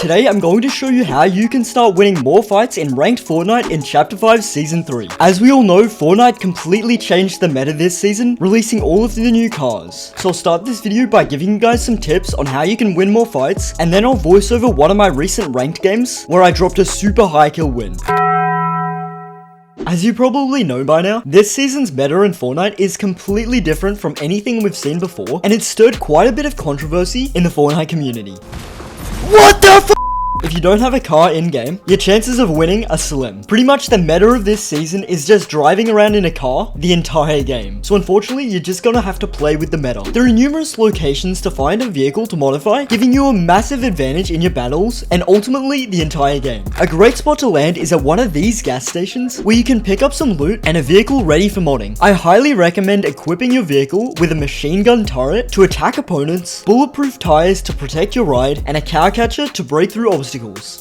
today I'm going to show you how you can start winning more fights in ranked Fortnite in Chapter 5 Season 3. As we all know, Fortnite completely changed the meta this season, releasing all of the new cars. So I'll start this video by giving you guys some tips on how you can win more fights, and then I'll voice over one of my recent ranked games where I dropped a super high kill win. As you probably know by now, this season's meta in Fortnite is completely different from anything we've seen before, and it's stirred quite a bit of controversy in the Fortnite community. What the f***? If you don't have a car in-game, your chances of winning are slim. Pretty much the meta of this season is just driving around in a car the entire game. So unfortunately, you're just gonna have to play with the meta. There are numerous locations to find a vehicle to modify, giving you a massive advantage in your battles and ultimately the entire game. A great spot to land is at one of these gas stations where you can pick up some loot and a vehicle ready for modding. I highly recommend equipping your vehicle with a machine gun turret to attack opponents, bulletproof tires to protect your ride, and a cow catcher to break through obstacles.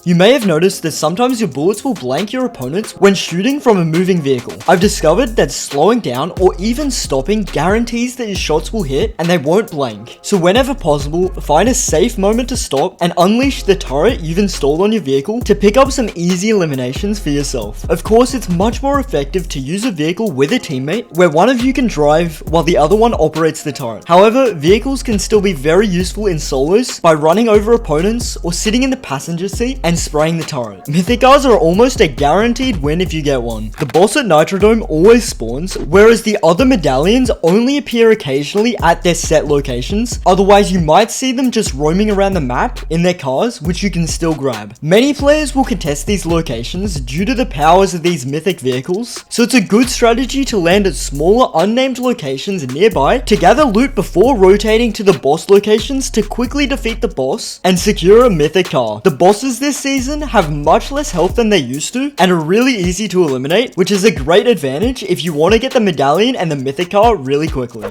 You may have noticed that sometimes your bullets will blank your opponents when shooting from a moving vehicle. I've discovered that slowing down or even stopping guarantees that your shots will hit and they won't blank. So whenever possible, find a safe moment to stop and unleash the turret you've installed on your vehicle to pick up some easy eliminations for yourself. Of course, it's much more effective to use a vehicle with a teammate where one of you can drive while the other one operates the turret. However, vehicles can still be very useful in solos by running over opponents or sitting in the passenger seat and spraying the turret. Mythic cars are almost a guaranteed win if you get one. The boss at Nitrodome always spawns, whereas the other medallions only appear occasionally at their set locations. Otherwise, you might see them just roaming around the map in their cars, which you can still grab. Many players will contest these locations due to the powers of these mythic vehicles, so it's a good strategy to land at smaller unnamed locations nearby to gather loot before rotating to the boss locations to quickly defeat the boss and secure a mythic car. The bosses this season have much less health than they used to and are really easy to eliminate, which is a great advantage if you want to get the medallion and the mythic car really quickly.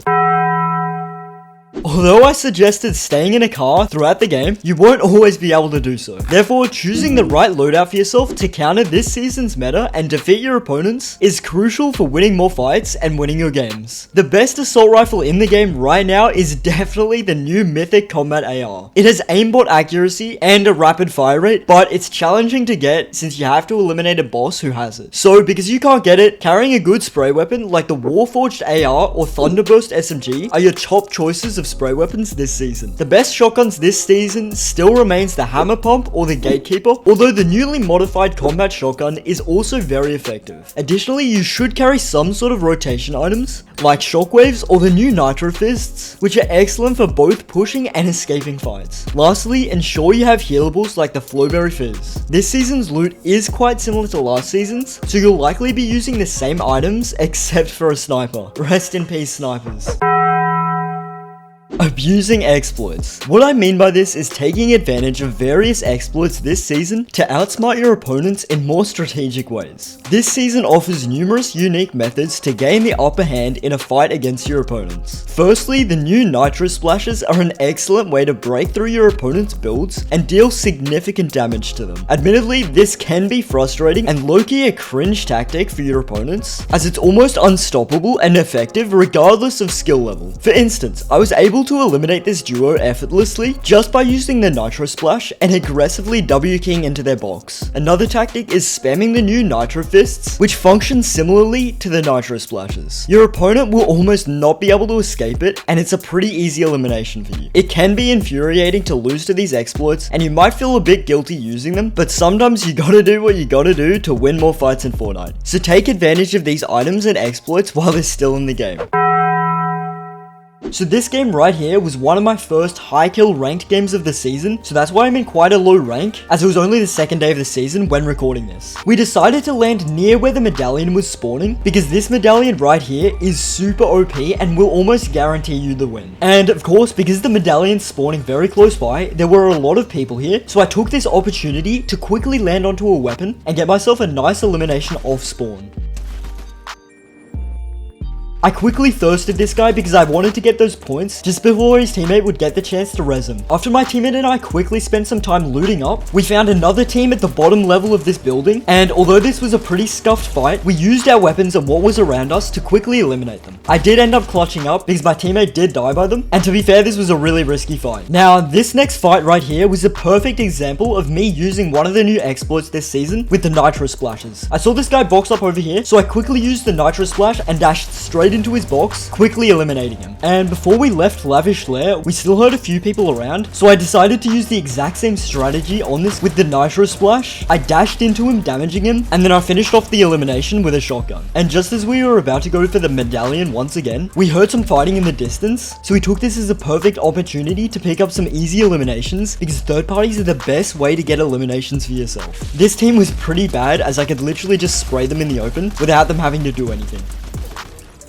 Although I suggested staying in a car throughout the game, you won't always be able to do so. Therefore, choosing the right loadout for yourself to counter this season's meta and defeat your opponents is crucial for winning more fights and winning your games. The best assault rifle in the game right now is definitely the new Mythic Combat AR. It has aimbot accuracy and a rapid fire rate, but it's challenging to get since you have to eliminate a boss who has it. So because you can't get it, carrying a good spray weapon like the Warforged AR or Thunderburst SMG are your top choices of spray weapons this season. The best shotguns this season still remains the Hammer Pump or the Gatekeeper, although the newly modified combat shotgun is also very effective. Additionally, you should carry some sort of rotation items like shockwaves or the new Nitro Fists, which are excellent for both pushing and escaping fights. Lastly, ensure you have healables like the Flowberry Fizz. This season's loot is quite similar to last season's, so you'll likely be using the same items except for a sniper. Rest in peace, snipers. Abusing exploits. What I mean by this is taking advantage of various exploits this season to outsmart your opponents in more strategic ways. This season offers numerous unique methods to gain the upper hand in a fight against your opponents. Firstly, the new Nitro Splashes are an excellent way to break through your opponent's builds and deal significant damage to them. Admittedly, this can be frustrating and low-key a cringe tactic for your opponents, as it's almost unstoppable and effective regardless of skill level. For instance, I was able to eliminate this duo effortlessly just by using the Nitro Splash and aggressively W-keying into their box. Another tactic is spamming the new Nitro Fists, which function similarly to the Nitro Splashes. Your opponent will almost not be able to escape it, and it's a pretty easy elimination for you. It can be infuriating to lose to these exploits, and you might feel a bit guilty using them, but sometimes you gotta do what you gotta do to win more fights in Fortnite. So take advantage of these items and exploits while they're still in the game. So this game right here was one of my first high kill ranked games of the season, so that's why I'm in quite a low rank, as it was only the second day of the season when recording this. We decided to land near where the medallion was spawning, because this medallion right here is super OP and will almost guarantee you the win. And of course, because the medallion's spawning very close by, there were a lot of people here, so I took this opportunity to quickly land onto a weapon and get myself a nice elimination off spawn. I quickly thirsted this guy because I wanted to get those points just before his teammate would get the chance to res him. After my teammate and I quickly spent some time looting up, we found another team at the bottom level of this building, and although this was a pretty scuffed fight, we used our weapons and what was around us to quickly eliminate them. I did end up clutching up because my teammate did die by them, and to be fair, this was a really risky fight. Now, this next fight right here was a perfect example of me using one of the new exploits this season with the nitro splashes. I saw this guy box up over here, so I quickly used the nitro splash and dashed straight into his box, quickly eliminating him. And before we left Lavish Lair, we still heard a few people around, so I decided to use the exact same strategy on this with the nitro splash. I dashed into him, damaging him, and then I finished off the elimination with a shotgun. And just as we were about to go for the medallion once again, we heard some fighting in the distance, so we took this as a perfect opportunity to pick up some easy eliminations because third parties are the best way to get eliminations for yourself. This team was pretty bad as I could literally just spray them in the open without them having to do anything.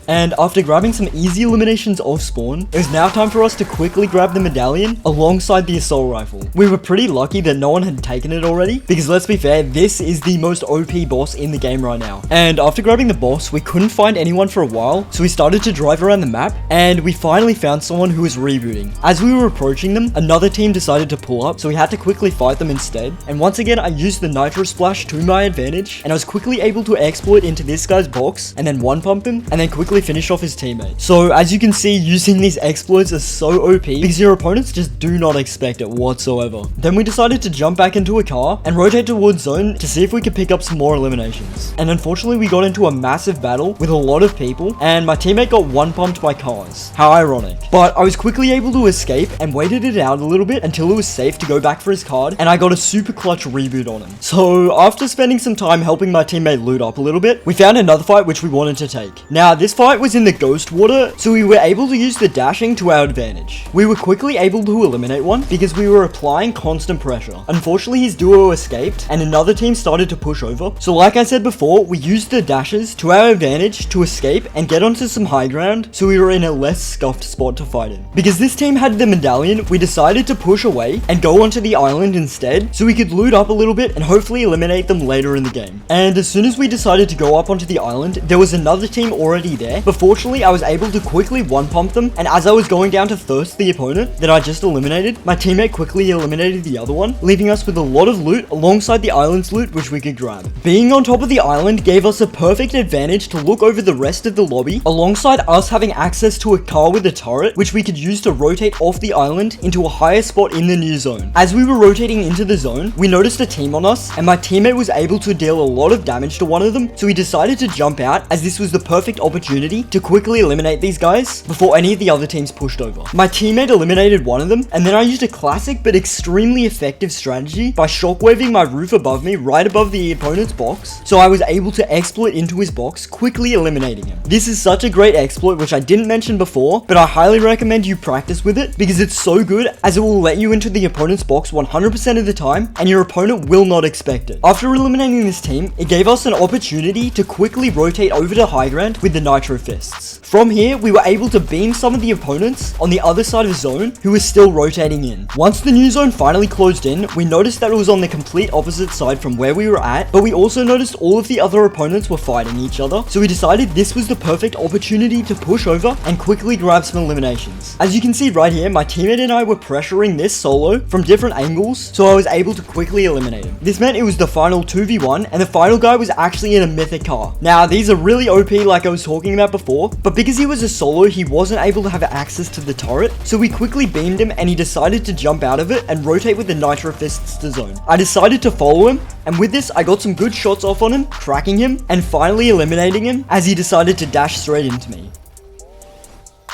And after grabbing some easy eliminations off spawn, it was now time for us to quickly grab the medallion alongside the assault rifle. We were pretty lucky that no one had taken it already, because let's be fair, this is the most OP boss in the game right now. And after grabbing the boss, we couldn't find anyone for a while, so we started to drive around the map, and we finally found someone who was rebooting. As we were approaching them, another team decided to pull up, so we had to quickly fight them instead. And once again, I used the nitro splash to my advantage, and I was quickly able to exploit into this guy's box, and then one pump him, and then quickly finish off his teammate. So as you can see, using these exploits is so OP because your opponents just do not expect it whatsoever. Then we decided to jump back into a car and rotate towards zone to see if we could pick up some more eliminations. And unfortunately, we got into a massive battle with a lot of people, and my teammate got one pumped by cars. How ironic. But I was quickly able to escape and waited it out a little bit until it was safe to go back for his card, and I got a super clutch reboot on him. So after spending some time helping my teammate loot up a little bit, we found another fight which we wanted to take. Now, this fight was in the ghost water, so we were able to use the dashing to our advantage. We were quickly able to eliminate one because we were applying constant pressure. Unfortunately, his duo escaped and another team started to push over. So like I said before, we used the dashes to our advantage to escape and get onto some high ground, so we were in a less scuffed spot to fight in. Because this team had the medallion, we decided to push away and go onto the island instead, so we could loot up a little bit and hopefully eliminate them later in the game. And as soon as we decided to go up onto the island, there was another team already there, but fortunately I was able to quickly one pump them, and as I was going down to thirst the opponent that I just eliminated, my teammate quickly eliminated the other one, leaving us with a lot of loot alongside the island's loot which we could grab. Being on top of the island gave us a perfect advantage to look over the rest of the lobby, alongside us having access to a car with a turret which we could use to rotate off the island into a higher spot in the new zone. As we were rotating into the zone, we noticed a team on us, and my teammate was able to deal a lot of damage to one of them, so we decided to jump out as this was the perfect opportunity to quickly eliminate these guys before any of the other teams pushed over. My teammate eliminated one of them, and then I used a classic but extremely effective strategy by shockwaving my roof above me right above the opponent's box, so I was able to exploit into his box, quickly eliminating him. This is such a great exploit which I didn't mention before, but I highly recommend you practice with it because it's so good as it will let you into the opponent's box 100% of the time and your opponent will not expect it. After eliminating this team, it gave us an opportunity to quickly rotate over to high ground with the nitro fists. From here, we were able to beam some of the opponents on the other side of the zone who were still rotating in. Once the new zone finally closed in, we noticed that it was on the complete opposite side from where we were at, but we also noticed all of the other opponents were fighting each other, so we decided this was the perfect opportunity to push over and quickly grab some eliminations. As you can see right here, my teammate and I were pressuring this solo from different angles, so I was able to quickly eliminate him. This meant it was the final 2v1, and the final guy was actually in a mythic car. Now, these are really OP like I was talking about before, but because he was a solo, he wasn't able to have access to the turret, so we quickly beamed him and he decided to jump out of it and rotate with the nitro fists to zone. I decided to follow him, and with this I got some good shots off on him, cracking him and finally eliminating him as he decided to dash straight into me.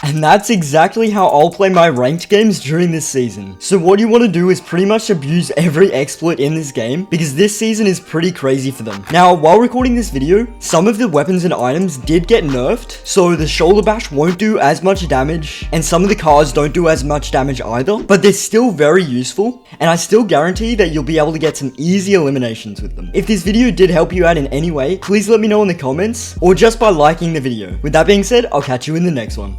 And that's exactly how I'll play my ranked games during this season. So what you want to do is pretty much abuse every exploit in this game, because this season is pretty crazy for them. Now, while recording this video, some of the weapons and items did get nerfed, so the shoulder bash won't do as much damage, and some of the cars don't do as much damage either, but they're still very useful, and I still guarantee that you'll be able to get some easy eliminations with them. If this video did help you out in any way, please let me know in the comments, or just by liking the video. With that being said, I'll catch you in the next one.